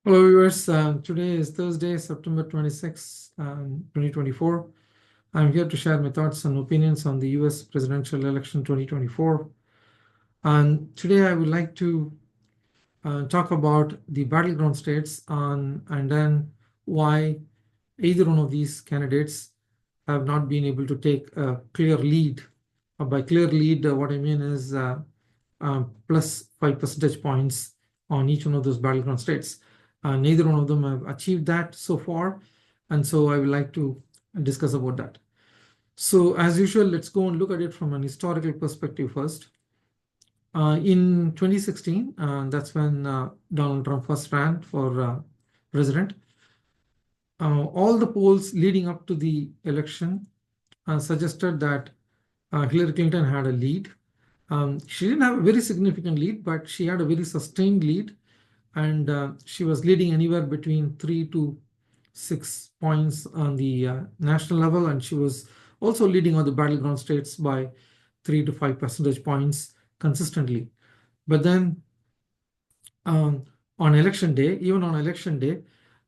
Hello, viewers. Today is Thursday, September 26, 2024. I'm here to share my thoughts and opinions on the US presidential election 2024. And today I would like to talk about the battleground states and then why either one of these candidates have not been able to take a clear lead. By clear lead, what I mean is plus 5 percentage points on each one of those battleground states. Neither one of them have achieved that so far, and so I would like to discuss about that. So as usual, let's go and look at it from an historical perspective first. In 2016, that's when Donald Trump first ran for president. All the polls leading up to the election suggested that Hillary Clinton had a lead. She didn't have a very significant lead, but she had a very sustained lead, and she was leading anywhere between 3 to 6 points on the national level, and she was also leading on the battleground states by 3 to 5 percentage points consistently. But then on election day, even on election day,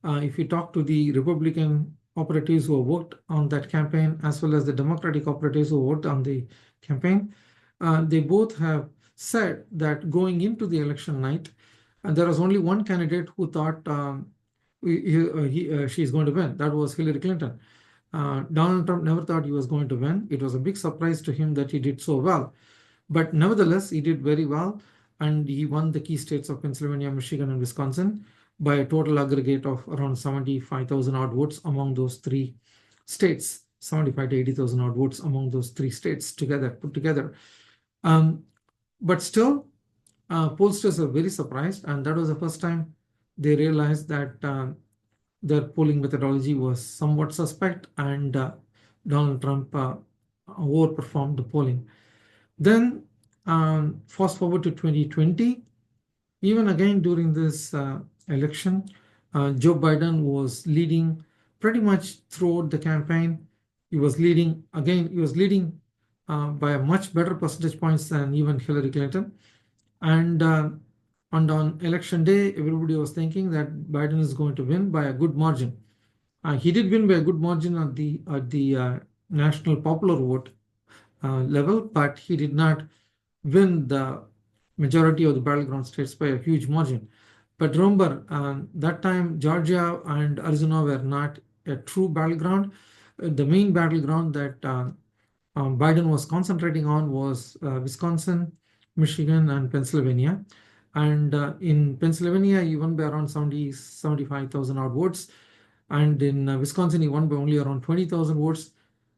if you talk to the Republican operatives who have worked on that campaign, as well as the Democratic operatives who worked on the campaign, they both have said that going into the election night, there was only one candidate who thought she's going to win. That was Hillary Clinton. Donald Trump never thought he was going to win. It was a big surprise to him that he did so well. But nevertheless, he did very well, and he won the key states of Pennsylvania, Michigan, and Wisconsin by a total aggregate of around 75,000 odd votes among those three states, 75 to 80,000 odd votes among those three states put together. But still, pollsters are very surprised, and that was the first time they realized that their polling methodology was somewhat suspect, and Donald Trump overperformed the polling. Then fast forward to 2020, even again during this election, Joe Biden was leading pretty much throughout the campaign. He was leading by a much better percentage points than even Hillary Clinton. And on election day, everybody was thinking that Biden is going to win by a good margin. He did win by a good margin at the national popular vote level, but he did not win the majority of the battleground states by a huge margin. But remember, that time Georgia and Arizona were not a true battleground. The main battleground that Biden was concentrating on was Wisconsin, Michigan, and Pennsylvania. And in Pennsylvania, he won by around 75,000 odd votes. And in Wisconsin, he won by only around 20,000 votes.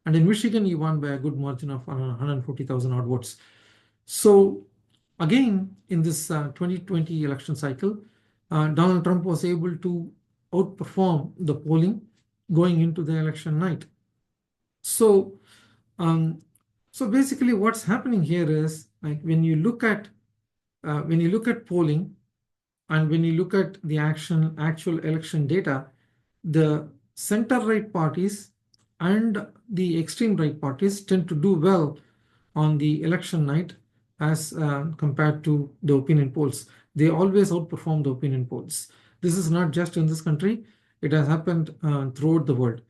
And in Michigan, he won by a good margin of 140,000 odd votes. So again, in this 2020 election cycle, Donald Trump was able to outperform the polling going into the election night. So, basically, what's happening here is, like, when you look at polling, and when you look at the actual election data, the center-right parties and the extreme-right parties tend to do well on the election night as compared to the opinion polls. They always outperform the opinion polls. This is not just in this country. It has happened throughout the world.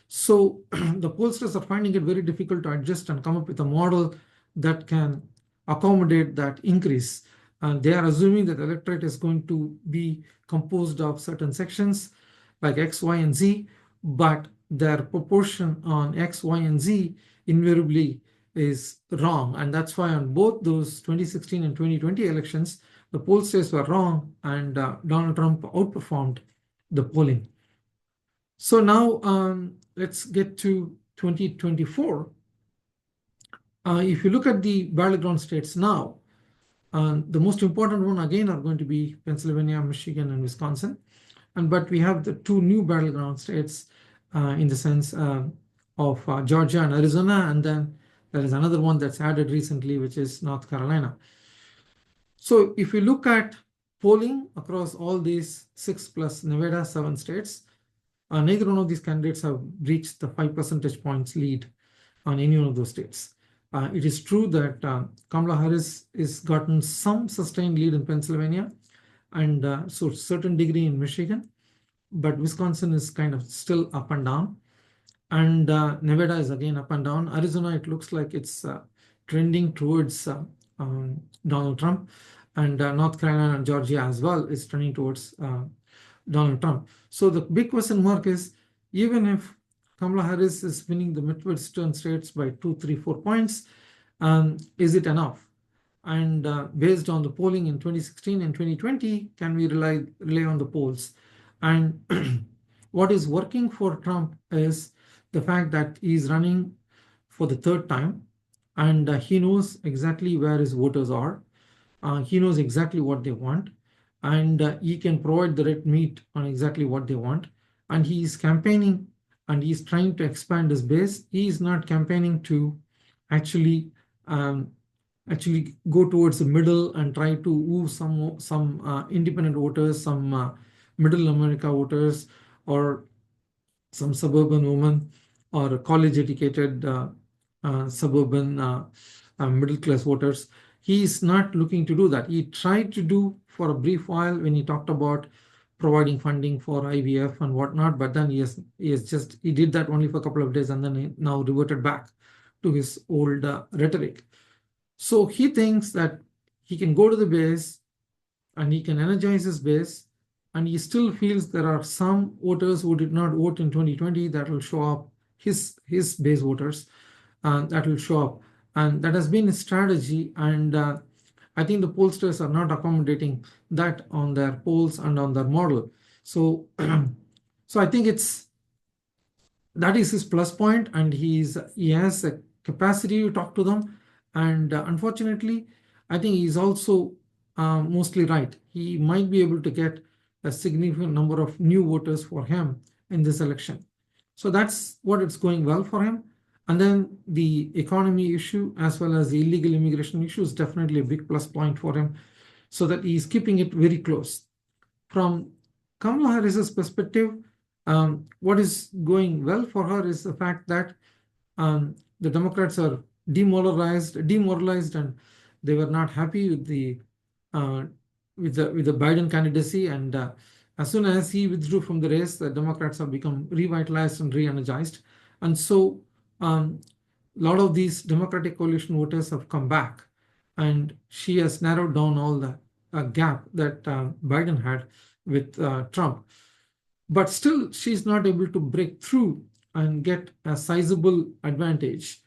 So the pollsters are finding it very difficult to adjust and come up with a model that can accommodate that increase. And they are assuming that the electorate is going to be composed of certain sections like X, Y, and Z, but their proportion on X, Y, and Z invariably is wrong. And that's why on both those 2016 and 2020 elections, the pollsters were wrong, and Donald Trump outperformed the polling. So now let's get to 2024. If you look at the battleground states now, the most important one again are going to be Pennsylvania, Michigan, and Wisconsin. But we have the two new battleground states in the sense of Georgia and Arizona, and then there is another one that's added recently, which is North Carolina. So if you look at polling across all these 6 plus Nevada, 7 states, neither one of these candidates have reached the 5 percentage points lead on any one of those states. It is true that Kamala Harris has gotten some sustained lead in Pennsylvania, and so certain degree in Michigan, but Wisconsin is kind of still up and down, and Nevada is again up and down. Arizona, it looks like it's trending towards Donald Trump, and North Carolina and Georgia as well is trending towards Donald Trump. So the big question mark is, even if Kamala Harris is winning the Midwestern states by 2, 3, 4 points, is it enough? And based on the polling in 2016 and 2020, can we rely on the polls? And what is working for Trump is the fact that he's running for the third time, and he knows exactly where his voters are. He knows exactly what they want, and he can provide the red meat on exactly what they want. And he is campaigning, and he's trying to expand his base. He is not campaigning to actually um, actually go towards the middle and try to woo some independent voters, some middle America voters, or some suburban woman, or college educated suburban middle class voters. He is not looking to do that. He tried to do for a brief while when he talked about providing funding for IVF and whatnot, but then he did that only for a couple of days, and then he now reverted back to his old rhetoric. So he thinks that he can go to the base and he can energize his base, and he still feels there are some voters who did not vote in 2020 that will show up, his base voters, that will show up. And that has been his strategy. And I think the pollsters are not accommodating that on their polls and on their model. So, so I think that is his plus point, and he has a capacity to talk to them. And unfortunately, I think he's also mostly right. He might be able to get a significant number of new voters for him in this election. So that's what it's going well for him. And then the economy issue as well as the illegal immigration issue is definitely a big plus point for him, so that he's keeping it very close. From Kamala Harris's perspective, what is going well for her is the fact that the Democrats are demoralized, and they were not happy with the Biden candidacy. And as soon as he withdrew from the race, the Democrats have become revitalized and re-energized. And so a lot of these Democratic coalition voters have come back, and she has narrowed down all the gap that Biden had with Trump. But still, she's not able to break through and get a sizable advantage,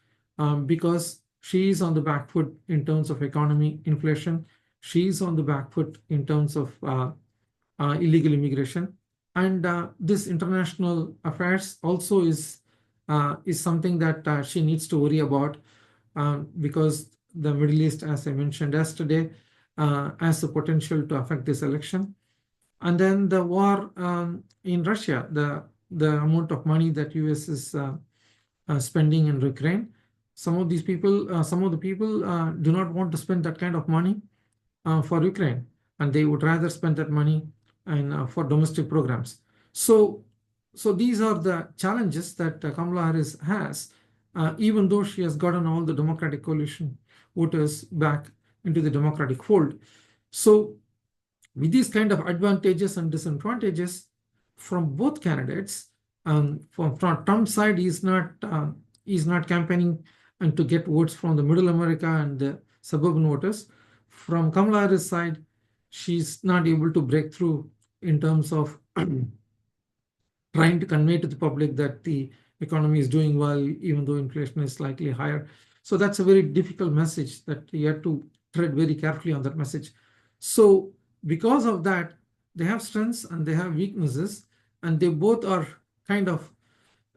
because she is on the back foot in terms of economy, inflation. She's on the back foot in terms of illegal immigration. And this international affairs also is something that she needs to worry about, because the Middle East, as I mentioned yesterday, has the potential to affect this election. And then the war in Russia, the amount of money that US is spending in Ukraine. Some of the people do not want to spend that kind of money for Ukraine, and they would rather spend that money for domestic programs. So these are the challenges that Kamala Harris has, even though she has gotten all the Democratic coalition voters back into the Democratic fold. So with these kind of advantages and disadvantages from both candidates, from Trump's side, he's not campaigning and to get votes from the middle America and the suburban voters. From Kamala Harris' side, she's not able to break through in terms of trying to convey to the public that the economy is doing well, even though inflation is slightly higher. So that's a very difficult message that you have to tread very carefully on that message. So because of that, they have strengths and they have weaknesses, and they both are kind of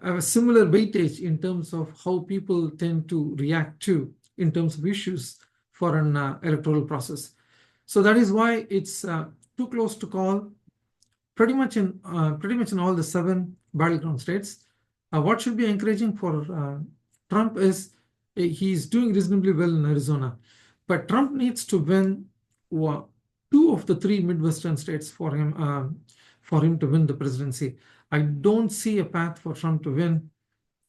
have a similar weightage in terms of how people tend to react to in terms of issues for an electoral process. So that is why it's too close to call. Pretty much in all the 7 battleground states, what should be encouraging for Trump is he's doing reasonably well in Arizona, but Trump needs to win 2 of the 3 Midwestern states for him to win the presidency. I don't see a path for Trump to win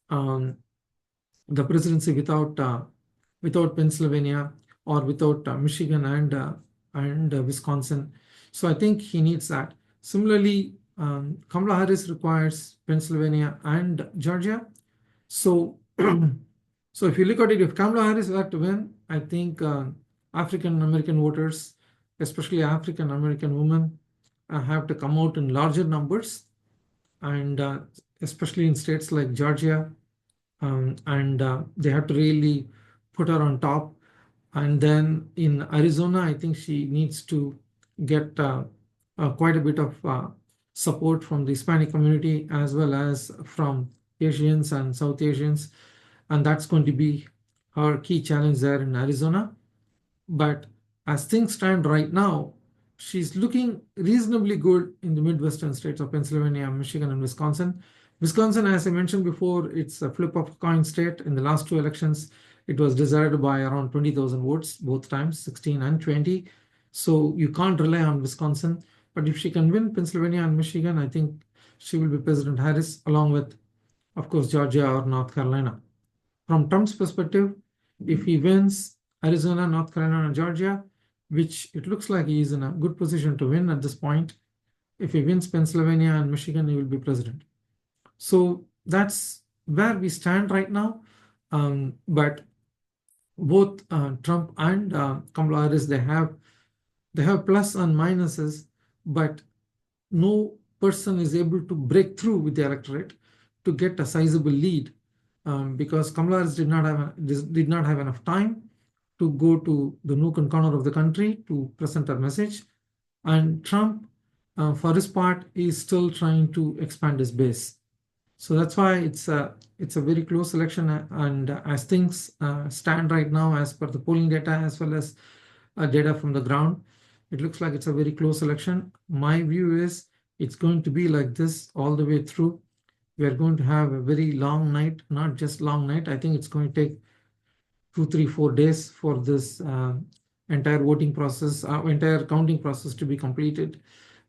the presidency without Pennsylvania or without Michigan and and Wisconsin. So I think he needs that. Similarly, Kamala Harris requires Pennsylvania and Georgia. So, so if you look at it, if Kamala Harris were to win, I think African American voters, especially African American women, have to come out in larger numbers, and especially in states like Georgia, and they have to really put her on top. And then in Arizona, I think she needs to get quite a bit of support from the Hispanic community as well as from Asians and South Asians. And that's going to be her key challenge there in Arizona. But as things stand right now, she's looking reasonably good in the Midwestern states of Pennsylvania, Michigan, and Wisconsin. Wisconsin, as I mentioned before, it's a flip of a coin state. In the last two elections, it was decided by around 20,000 votes, both times, 16 and 20. So you can't rely on Wisconsin. But if she can win Pennsylvania and Michigan, I think she will be President Harris, along with, of course, Georgia or North Carolina. From Trump's perspective, if he wins Arizona, North Carolina, and Georgia, which it looks like he is in a good position to win at this point, if he wins Pennsylvania and Michigan, he will be president. So that's where we stand right now. But both Trump and Kamala Harris, they have plus and minuses, but no person is able to break through with the electorate to get a sizable lead, because Kamala Harris did not have enough time to go to the nook and corner of the country to present her message, and Trump, for his part, is still trying to expand his base. So that's why it's a very close election, and as things stand right now, as per the polling data as well as data from the ground, it looks like it's a very close election. My view is it's going to be like this all the way through. We are going to have a very long night, not just long night. I think it's going to take 2, 3, 4 days for this entire voting process, entire counting process to be completed.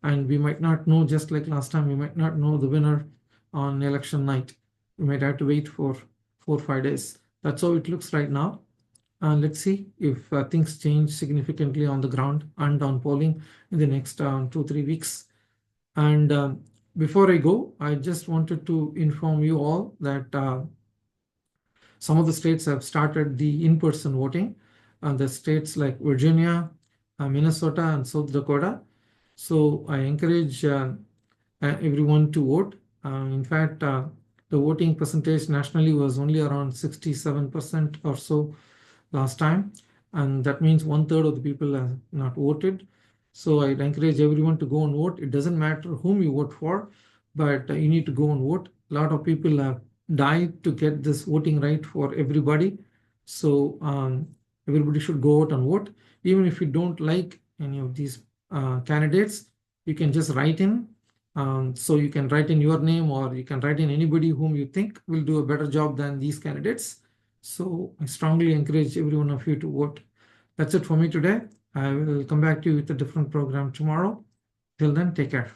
And we might not know, just like last time, we might not know the winner on election night. We might have to wait for 4 or 5 days. That's how it looks right now. And let's see if things change significantly on the ground and on polling in the next 2, 3 weeks. And before I go, I just wanted to inform you all that some of the states have started the in-person voting, and the states like Virginia, Minnesota, and South Dakota. So I encourage everyone to vote. In fact, the voting percentage nationally was only around 67% or so last time, and that means 1/3 of the people have not voted. So I'd encourage everyone to go and vote. It doesn't matter whom you vote for, but you need to go and vote. A lot of people have died to get this voting right for everybody. So everybody should go out and vote. Even if you don't like any of these candidates, you can just write in. So you can write in your name, or you can write in anybody whom you think will do a better job than these candidates. So I strongly encourage every one of you to vote. That's it for me today. I will come back to you with a different program tomorrow. Till then, take care.